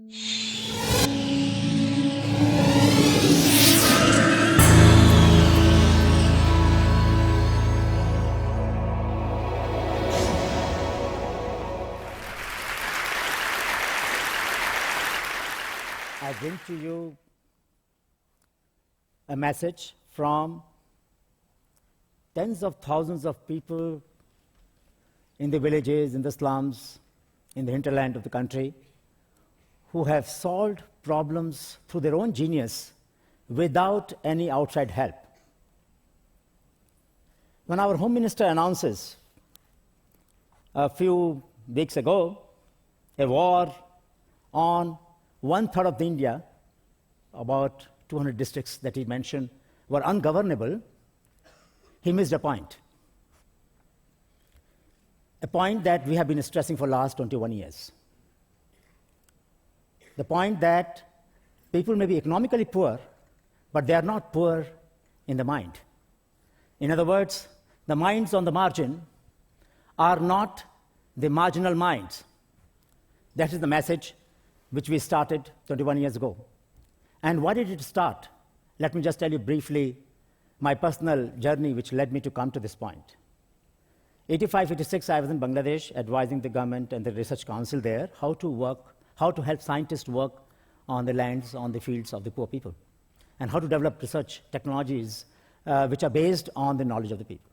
I bring to you a message from tens of thousands of people in the villages, in the slums, in the hinterland of the country, who have solved problems through their own genius without any outside help. When our Home Minister announces a few weeks ago a war on 1/3 of the India, about 200 districts that he mentioned, were ungovernable, he missed a point. A point that we have been stressing for the last 21 years. The point that people may be economically poor, but they are not poor in the mind. In other words, the minds on the margin are not the marginal minds. That is the message which we started 21 years ago. And why did it start? Let me just tell you briefly my personal journey which led me to come to this point. 85, 86, I was in Bangladesh advising the government and the research council there how to help scientists work on the lands, on the fields of the poor people, and how to develop research technologies which are based on the knowledge of the people.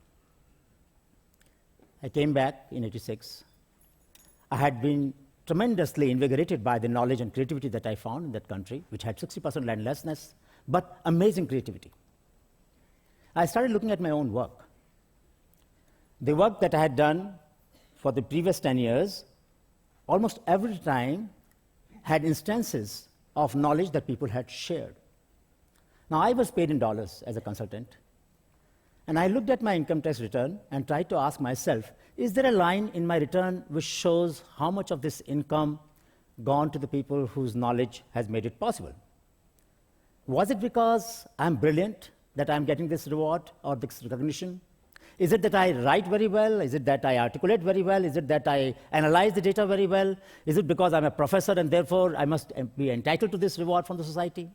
I came back in 86. I had been tremendously invigorated by the knowledge and creativity that I found in that country, which had 60% landlessness, but amazing creativity. I started looking at my own work. The work that I had done for the previous 10 years, almost every time had instances of knowledge that people had shared. Now, I was paid in dollars as a consultant, and I looked at my income tax return and tried to ask myself, is there a line in my return which shows how much of this income gone to the people whose knowledge has made it possible? Was it because I'm brilliant that I'm getting this reward or this recognition? Is it that I write very well? Is it that I articulate very well? Is it that I analyze the data very well? Is it because I'm a professor and therefore I must be entitled to this reward from the society?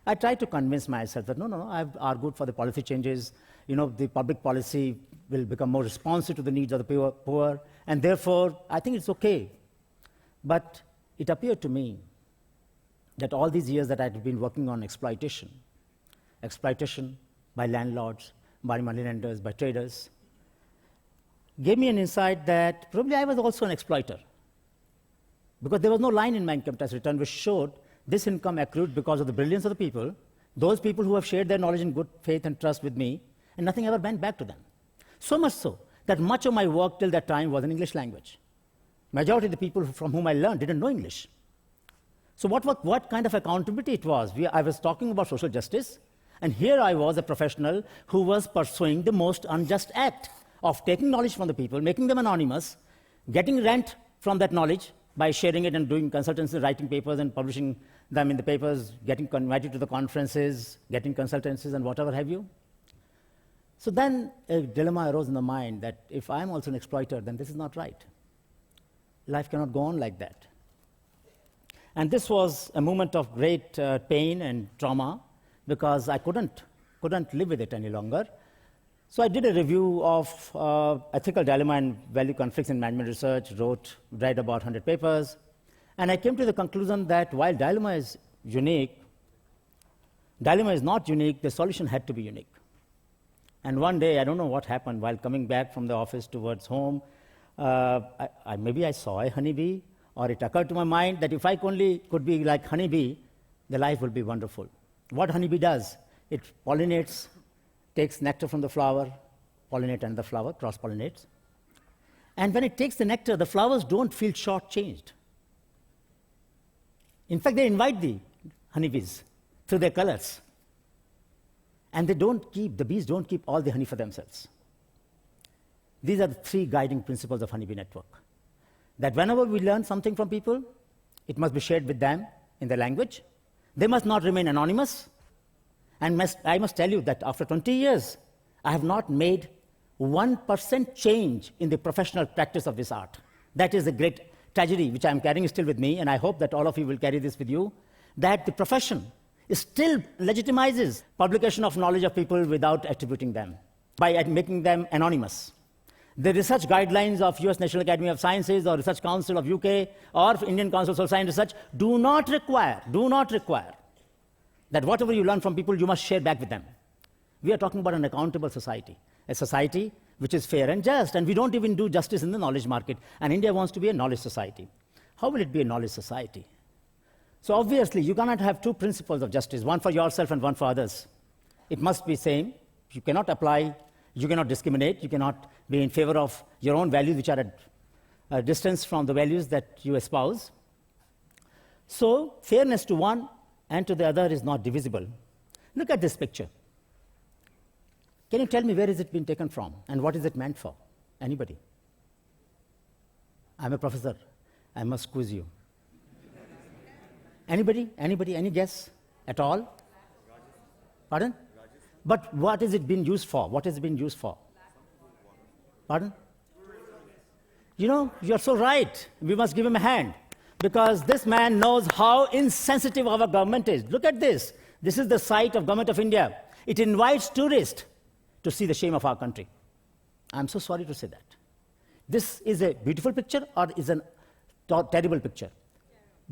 I tried to convince myself that no, I've argued for the policy changes. The public policy will become more responsive to the needs of the poor, and therefore I think it's okay. But it appeared to me that all these years that I'd been working on exploitation by landlords, by moneylenders, by traders, gave me an insight that probably I was also an exploiter. Because there was no line in my income tax return which showed this income accrued because of the brilliance of the people, those people who have shared their knowledge in good faith and trust with me, and nothing ever went back to them. So much so that much of my work till that time was in English language. Majority of the people from whom I learned didn't know English. So what kind of accountability it was? I was talking about social justice, and here I was a professional who was pursuing the most unjust act of taking knowledge from the people, making them anonymous, getting rent from that knowledge by sharing it and doing consultancy, writing papers and publishing them in the papers, getting invited to the conferences, getting consultancies and whatever have you. So then a dilemma arose in the mind that if I'm also an exploiter, then this is not right. Life cannot go on like that. And this was a moment of great pain and trauma because I couldn't live with it any longer. So I did a review of ethical dilemma and value conflicts in management research, read about 100 papers, and I came to the conclusion that while dilemma is not unique, the solution had to be unique. And one day, I don't know what happened, while coming back from the office towards home, maybe I saw a honeybee, or it occurred to my mind that if I only could be like honeybee, the life would be wonderful. What honeybee does, it pollinates, takes nectar from the flower, pollinates another flower, cross-pollinates. And when it takes the nectar, the flowers don't feel short-changed. In fact, they invite the honeybees through their colors. And the bees don't keep all the honey for themselves. These are the three guiding principles of honeybee network. That whenever we learn something from people, it must be shared with them in their language. They must not remain anonymous. And I must tell you that after 20 years, I have not made 1% change in the professional practice of this art. That is a great tragedy, which I'm carrying still with me, and I hope that all of you will carry this with you, that the profession still legitimizes publication of knowledge of people without attributing them, by making them anonymous. The research guidelines of US National Academy of Sciences or Research Council of UK or Indian Council for Science Research do not require that whatever you learn from people, you must share back with them. We are talking about an accountable society, a society which is fair and just, and we don't even do justice in the knowledge market, and India wants to be a knowledge society. How will it be a knowledge society? So obviously, you cannot have two principles of justice, one for yourself and one for others. It must be same. You cannot apply, you cannot discriminate, you cannot be in favor of your own values, which are at a distance from the values that you espouse. So fairness to one and to the other is not divisible. Look at this picture. Can you tell me where is it been taken from and what is it meant for? Anybody? I'm a professor. I must quiz you. Anybody? Anybody? Any guess at all? Pardon? But what has it been used for? What has it been used for? Pardon? You know, you're so right. We must give him a hand. Because this man knows how insensitive our government is. Look at this. This is the site of Government of India. It invites tourists to see the shame of our country. I'm so sorry to say that. This is a beautiful picture or is a terrible picture?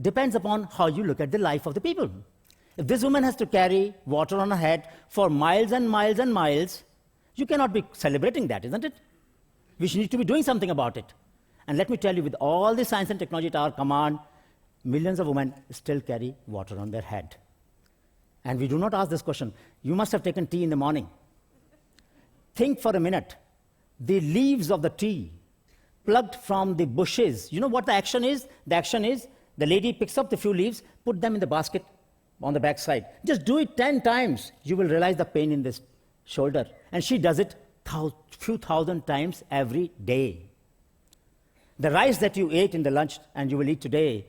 Depends upon how you look at the life of the people. If this woman has to carry water on her head for miles and miles and miles, you cannot be celebrating that, isn't it? We should need to be doing something about it. And let me tell you, with all the science and technology at our command, millions of women still carry water on their head. And we do not ask this question. You must have taken tea in the morning. Think for a minute. The leaves of the tea plucked from the bushes. You know what the action is? The action is the lady picks up the few leaves, put them in the basket on the back side. Just do it 10 times. You will realize the pain in this shoulder. And she does it few thousand times every day. The rice that you ate in the lunch and you will eat today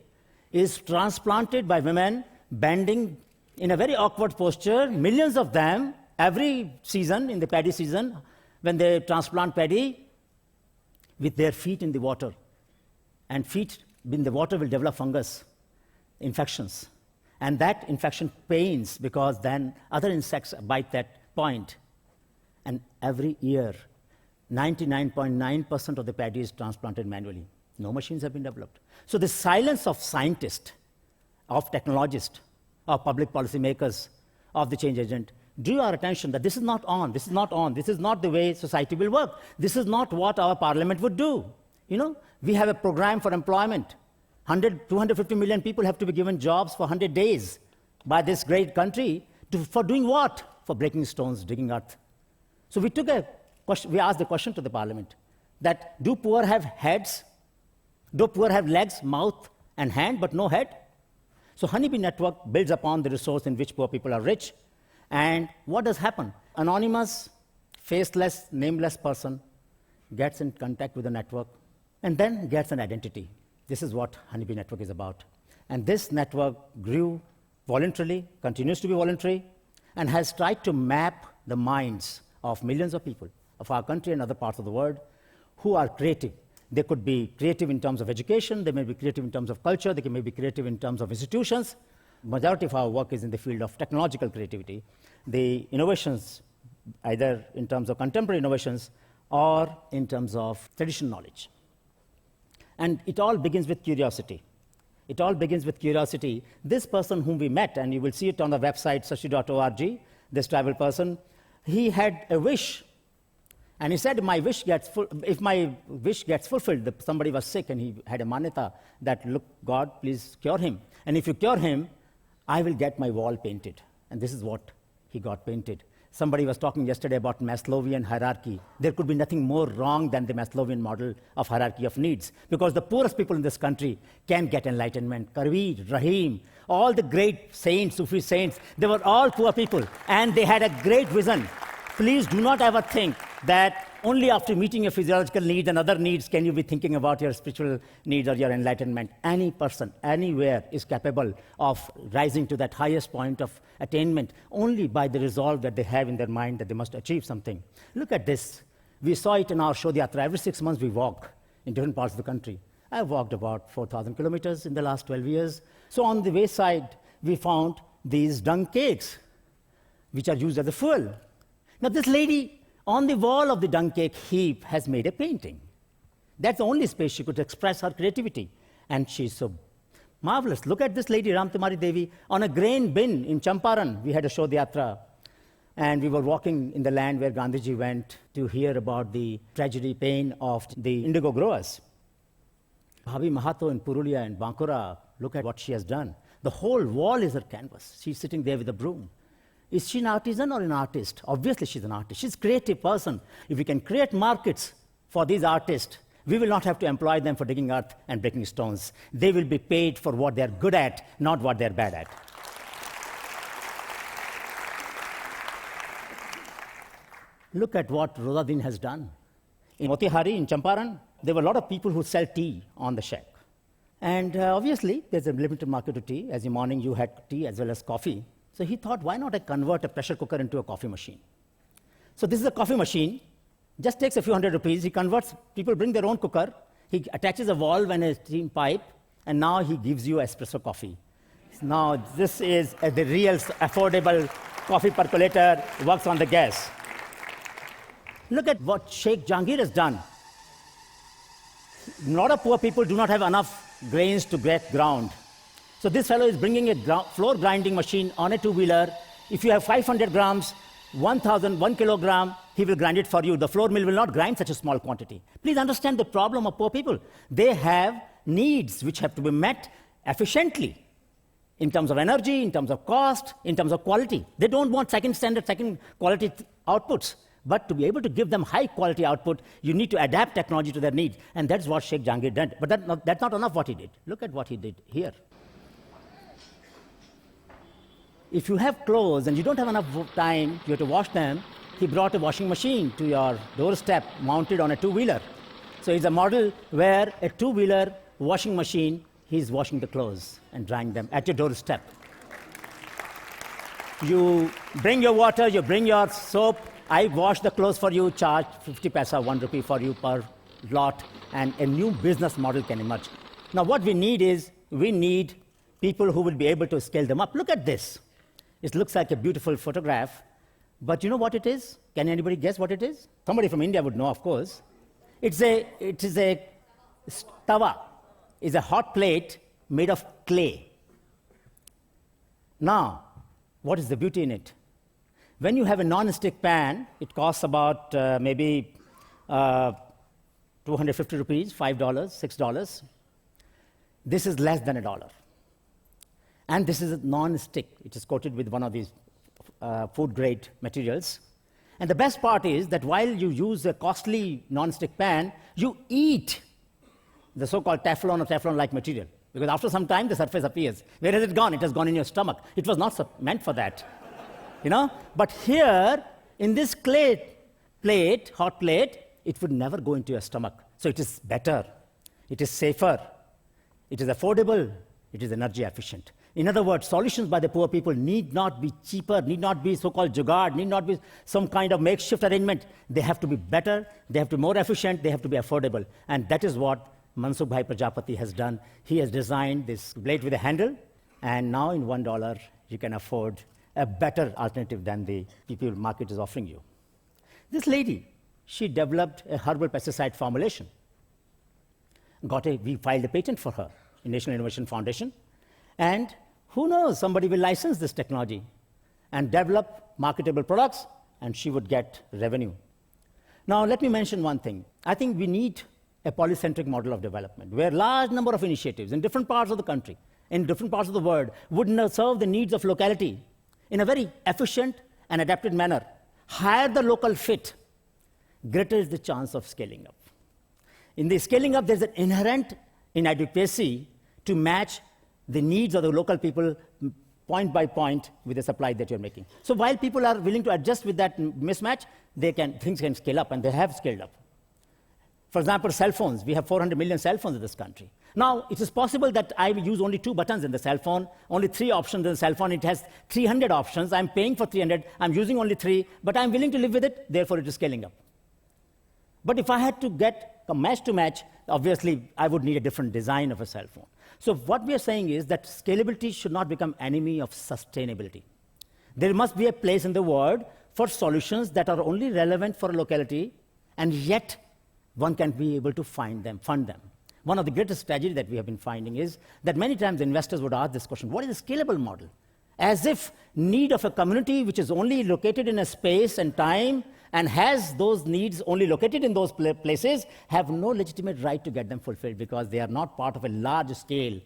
is transplanted by women bending in a very awkward posture, millions of them, every season, in the paddy season, when they transplant paddy, with their feet in the water. And feet in the water will develop fungus, infections. And that infection pains because then other insects bite that point. And every year, 99.9% of the paddy is transplanted manually. No machines have been developed. So the silence of scientists, of technologists, of public policy makers, of the change agent, drew our attention that this is not on, this is not on, this is not the way society will work. This is not what our parliament would do. You know, we have a program for employment. 250 million people have to be given jobs for 100 days by this great country for doing what? For breaking stones, digging earth. So we asked the question to the parliament that do poor have heads? Do poor have legs, mouth, and hand, but no head? So Honeybee Network builds upon the resource in which poor people are rich. And what does happen? Anonymous, faceless, nameless person gets in contact with the network and then gets an identity. This is what Honeybee Network is about. And this network grew voluntarily, continues to be voluntary, and has tried to map the minds of millions of people of our country and other parts of the world who are creative. They could be creative in terms of education, they may be creative in terms of culture, they may be creative in terms of institutions. Majority of our work is in the field of technological creativity. The innovations, either in terms of contemporary innovations or in terms of traditional knowledge. And it all begins with curiosity. It all begins with curiosity. This person whom we met, and you will see it on the website, sashi.org, this tribal person, he had a wish. And he said, if my wish gets fulfilled, somebody was sick and he had a manyata that, look, God, please cure him. And if you cure him, I will get my wall painted. And this is what he got painted. Somebody was talking yesterday about Maslowian hierarchy. There could be nothing more wrong than the Maslowian model of hierarchy of needs, because the poorest people in this country can get enlightenment. Kabir, Rahim, all the great saints, Sufi saints, they were all poor people, and they had a great vision. Please do not ever think that only after meeting your physiological needs and other needs can you be thinking about your spiritual needs or your enlightenment. Any person, anywhere, is capable of rising to that highest point of attainment only by the resolve that they have in their mind that they must achieve something. Look at this. We saw it in our Shodh Yatra. Every 6 months we walk in different parts of the country. I've walked about 4,000 kilometers in the last 12 years. So on the wayside, we found these dung cakes, which are used as a fuel. Now this lady, on the wall of the dung cake heap, has made a painting. That's the only space she could express her creativity. And she's so marvelous. Look at this lady, Ramkumari Devi, on a grain bin in Champaran. We had a Shodh Yatra, and we were walking in the land where Gandhiji went to hear about the tragedy, pain of the indigo growers. Bhabi Mahato in Purulia and Bankura, look at what she has done. The whole wall is her canvas. She's sitting there with a broom. Is she an artisan or an artist? Obviously, she's an artist. She's a creative person. If we can create markets for these artists, we will not have to employ them for digging earth and breaking stones. They will be paid for what they're good at, not what they're bad at. Look at what Rozadin has done. In Motihari, in Champaran, there were a lot of people who sell tea on the shack. And obviously, there's a limited market to tea. As in morning, you had tea as well as coffee. So he thought, why not I convert a pressure cooker into a coffee machine? So this is a coffee machine. Just takes a few hundred rupees. He converts, people bring their own cooker. He attaches a valve and a steam pipe, and now he gives you espresso coffee. Now, this is the real affordable coffee percolator, works on the gas. Look at what Sheikh Jahangir has done. A lot of poor people do not have enough grains to get ground. So this fellow is bringing a floor grinding machine on a two-wheeler. If you have 500 grams, 1 kilogram, he will grind it for you. The floor mill will not grind such a small quantity. Please understand the problem of poor people. They have needs which have to be met efficiently in terms of energy, in terms of cost, in terms of quality. They don't want second standard, second quality outputs. But to be able to give them high quality output, you need to adapt technology to their needs. And that's what Sheikh Jahangir did. But that's not enough what he did. Look at what he did here. If you have clothes and you don't have enough time, you have to wash them, he brought a washing machine to your doorstep mounted on a two-wheeler. So it's a model where a two-wheeler washing machine, he's washing the clothes and drying them at your doorstep. You bring your water, you bring your soap, I wash the clothes for you, charge 50 paisa, 1 rupee for you per lot, and a new business model can emerge. Now what we need is, we need people who will be able to scale them up. Look at this. It looks like a beautiful photograph, but you know what it is? Can anybody guess what it is? Somebody from India would know, of course. It is a tawa. It's a hot plate made of clay. Now, what is the beauty in it? When you have a non-stick pan, it costs about maybe 250 rupees, $5, $6. This is less than $1. And this is a non-stick. It is coated with one of these food-grade materials. And the best part is that while you use a costly non-stick pan, you eat the so-called Teflon or Teflon-like material. Because after some time, the surface appears. Where has it gone? It has gone in your stomach. It was not meant for that. You know? But here, in this clay plate, hot plate, it would never go into your stomach. So it is better. It is safer. It is affordable. It is energy efficient. In other words, solutions by the poor people need not be cheaper, need not be so-called jugaad, need not be some kind of makeshift arrangement. They have to be better, they have to be more efficient, they have to be affordable. And that is what Mansukh Bhai Prajapati has done. He has designed this blade with a handle, and now in $1, you can afford a better alternative than the PPL market is offering you. This lady, she developed a herbal pesticide formulation. We filed a patent for her in National Innovation Foundation. And who knows, somebody will license this technology and develop marketable products, and she would get revenue. Now, let me mention one thing. I think we need a polycentric model of development, where a large number of initiatives in different parts of the country, in different parts of the world, would serve the needs of locality in a very efficient and adapted manner. Higher the local fit, greater is the chance of scaling up. In the scaling up, there's an inherent inadequacy to match the needs of the local people point by point with the supply that you're making. So while people are willing to adjust with that mismatch, things can scale up, and they have scaled up. For example, cell phones. We have 400 million cell phones in this country. Now, it is possible that I use only 2 buttons in the cell phone, only 3 options in the cell phone. It has 300 options. I'm paying for 300. I'm using only 3, but I'm willing to live with it. Therefore, it is scaling up. But if I had to get match to match, obviously I would need a different design of a cell phone. So what we are saying is that scalability should not become enemy of sustainability. There must be a place in the world for solutions that are only relevant for a locality, and yet one can be able to fund them. One of the greatest tragedies that we have been finding is that many times investors would ask this question, what is a scalable model? As if need of a community which is only located in a space and time and has those needs only located in those places have no legitimate right to get them fulfilled because they are not part of a large scale.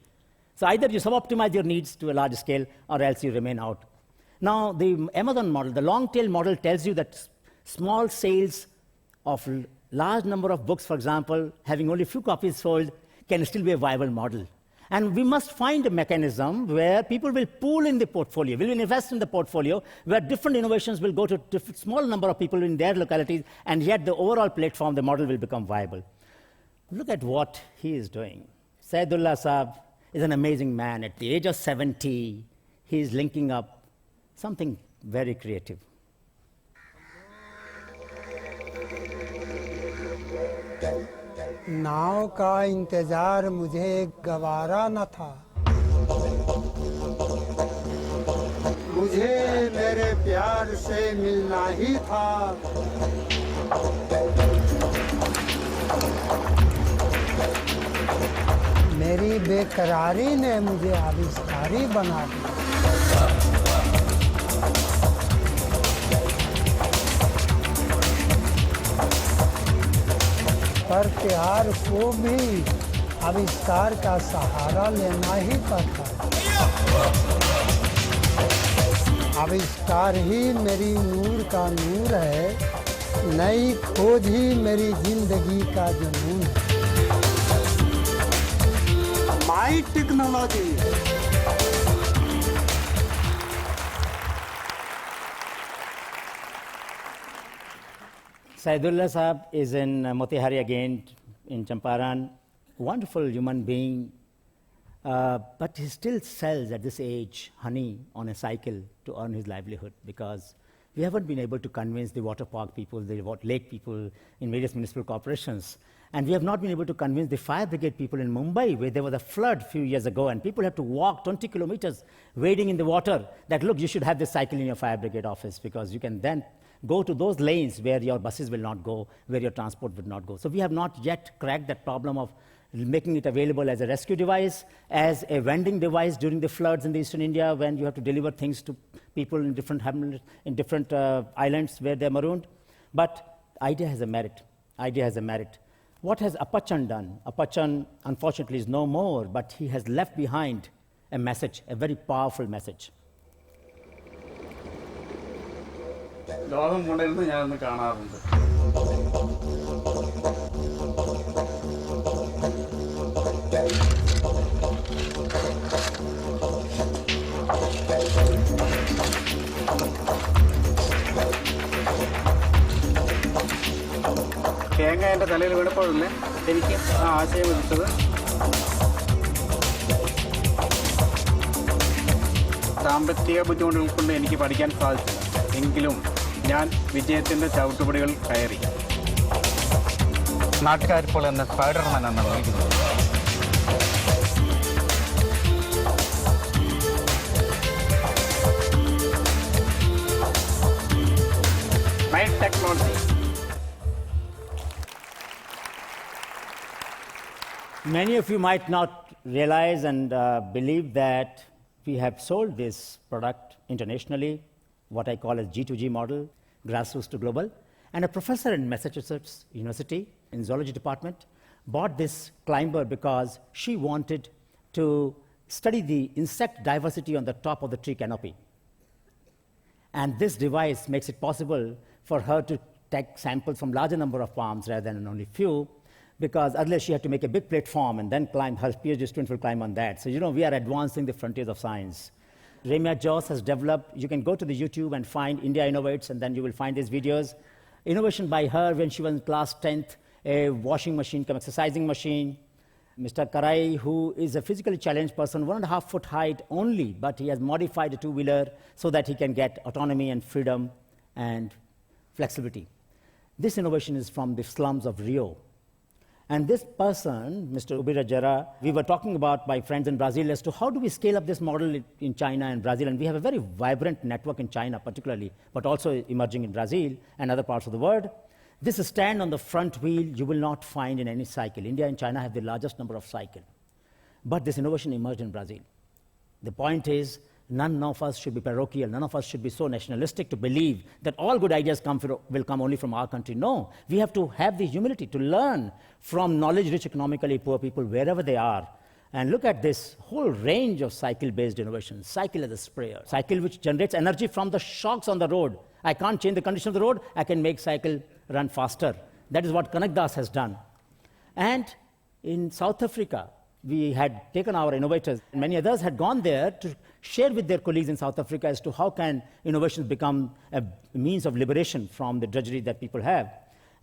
So either you sub-optimize your needs to a large scale or else you remain out. Now, the Amazon model, the long-tail model tells you that small sales of large number of books, for example, having only a few copies sold, can still be a viable model. And we must find a mechanism where people will pool in the portfolio, will invest in the portfolio, where different innovations will go to a small number of people in their localities, and yet the overall platform, the model will become viable. Look at what he is doing. Saidullah Saab is an amazing man. At the age of 70, he is linking up something very creative. नाव का इंतजार मुझे गवारा न था, मुझे मेरे प्यार से मिलना ही था। मेरी बेकरारी ने मुझे आविष्कारी बना दिया। पर प्यार को भी आविष्कार का सहारा लेना ही पड़ता है। आविष्कार ही मेरी नूर का नूर है, नई खोज ही मेरी जिंदगी का जुनून है। माई technology. Saidullah Saab is in Motihari again, in Champaran. Wonderful human being, but he still sells at this age honey on a cycle to earn his livelihood because we haven't been able to convince the water park people, the lake people in various municipal corporations. And we have not been able to convince the fire brigade people in Mumbai, where there was a flood a few years ago, and people had to walk 20 kilometers wading in the water, that, look, you should have this cycle in your fire brigade office because you can then go to those lanes where your buses will not go, where your transport will not go. So we have not yet cracked that problem of making it available as a rescue device, as a vending device during the floods in the eastern India when you have to deliver things to people in different hamlets, in different islands where they're marooned. But idea has a merit. Idea has a merit. What has Apachan done? Apachan, unfortunately, is no more, but he has left behind a message, a very powerful message. ലോകം കൊണ്ടിരുന്ന് ഞാനൊന്ന് കാണാറുണ്ട്. തേങ്ങ എൻ്റെ തലയിൽ വീണപ്പോഴല്ലേ എനിക്ക് ആ ആശയം ഉദിച്ചത്. സാമ്പത്തിക ബുദ്ധിമുട്ടുകൾ കൊണ്ട് എനിക്ക് പഠിക്കാൻ സാധിച്ചില്ല, എങ്കിലും ഞാൻ വിജയത്തിൻ്റെ ചവിട്ടുപടികൾ കയറി. നാട്ടുകാരിപ്പോൾ എന്നെ സ്പൈഡർമാൻ എന്നാണ് വിളിക്കുന്നത്. Technology. Many of you might not realize and believe that we have sold this product internationally, what I call as G2G model, grassroots to global. And a professor in Massachusetts University in zoology department bought this climber because she wanted to study the insect diversity on the top of the tree canopy. And this device makes it possible for her to take samples from larger number of palms rather than only few, because earlier she had to make a big platform and then climb. Her PhD student will climb on that. So, we are advancing the frontiers of science. Remia Joss has developed, you can go to the YouTube and find India Innovates, and then you will find these videos. Innovation by her when she was in class 10th, a washing machine, exercising machine. Mr. Karai, who is a physically challenged person, 1.5 foot height only, but he has modified a two-wheeler so that he can get autonomy and freedom and flexibility. This innovation is from the slums of Rio. And this person, Mr. Ubirajara, we were talking about, my friends in Brazil, as to how do we scale up this model in China and Brazil. And we have a very vibrant network in China particularly, but also emerging in Brazil and other parts of the world. This stand on the front wheel you will not find in any cycle. India and China have the largest number of cycles. But this innovation emerged in Brazil. The point is, none of us should be parochial. None of us should be so nationalistic to believe that all good ideas will come only from our country. No, we have to have the humility to learn from knowledge-rich, economically poor people wherever they are. And look at this whole range of cycle-based innovations. Cycle as a sprayer. Cycle which generates energy from the shocks on the road. I can't change the condition of the road. I can make cycle run faster. That is what Kanak Das has done. And in South Africa, we had taken our innovators, and many others had gone there to share with their colleagues in South Africa as to how can innovations become a means of liberation from the drudgery that people have.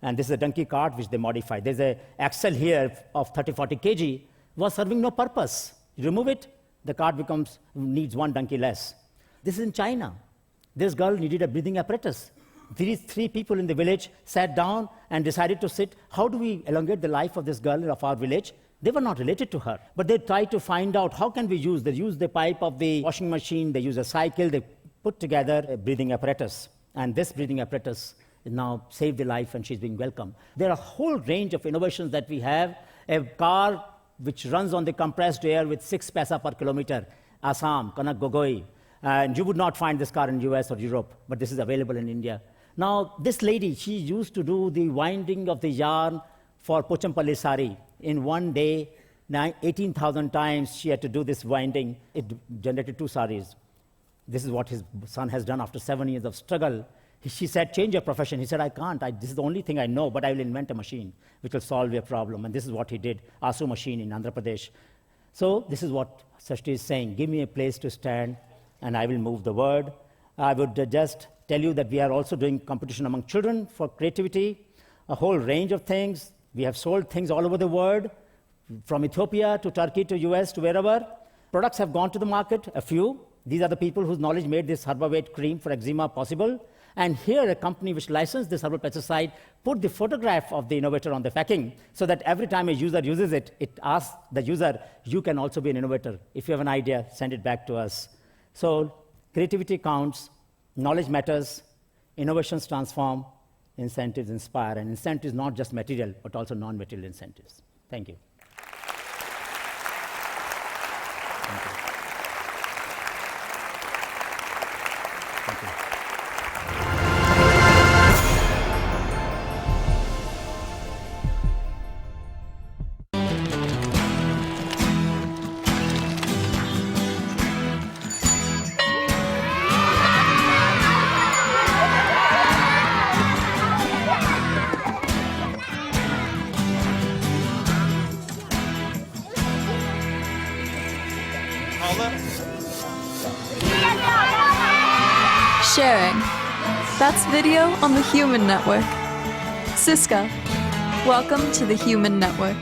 And this is a donkey cart which they modified. There's an axle here of 30-40 kg, was serving no purpose. You remove it, the cart needs one donkey less. This is in China. This girl needed a breathing apparatus. These three people in the village sat down and decided to sit, how do we elongate the life of this girl of our village? They were not related to her, but they tried to find out how can we use. They use the pipe of the washing machine, they use a cycle, they put together a breathing apparatus. And this breathing apparatus now saved the life and she's being welcomed. There are a whole range of innovations that we have. A car which runs on the compressed air with 6 paisa per kilometer, Assam, Kanak Gogoi. And you would not find this car in US or Europe, but this is available in India. Now, this lady, she used to do the winding of the yarn for Pochampalli sari. In one day, 18,000 times she had to do this winding. It generated 2 saris. This is what his son has done after 7 years of struggle. She said, change your profession. He said, I can't. This is the only thing I know, but I will invent a machine which will solve your problem. And this is what he did, ASU machine in Andhra Pradesh. So this is what Sashti is saying. Give me a place to stand, and I will move the word. I would just tell you that we are also doing competition among children for creativity, a whole range of things. We have sold things all over the world, from Ethiopia to Turkey to US to wherever. Products have gone to the market, a few. These are the people whose knowledge made this herbal weight cream for eczema possible. And here, a company which licensed this herbal pesticide put the photograph of the innovator on the packing so that every time a user uses it, it asks the user, you can also be an innovator. If you have an idea, send it back to us. So creativity counts, knowledge matters, innovations transform, incentives inspire. And incentives not just material, but also non-material incentives. Thank you. Thank you. Thank you. Sharing. That's video on the Human Network. Siska, welcome to the Human Network.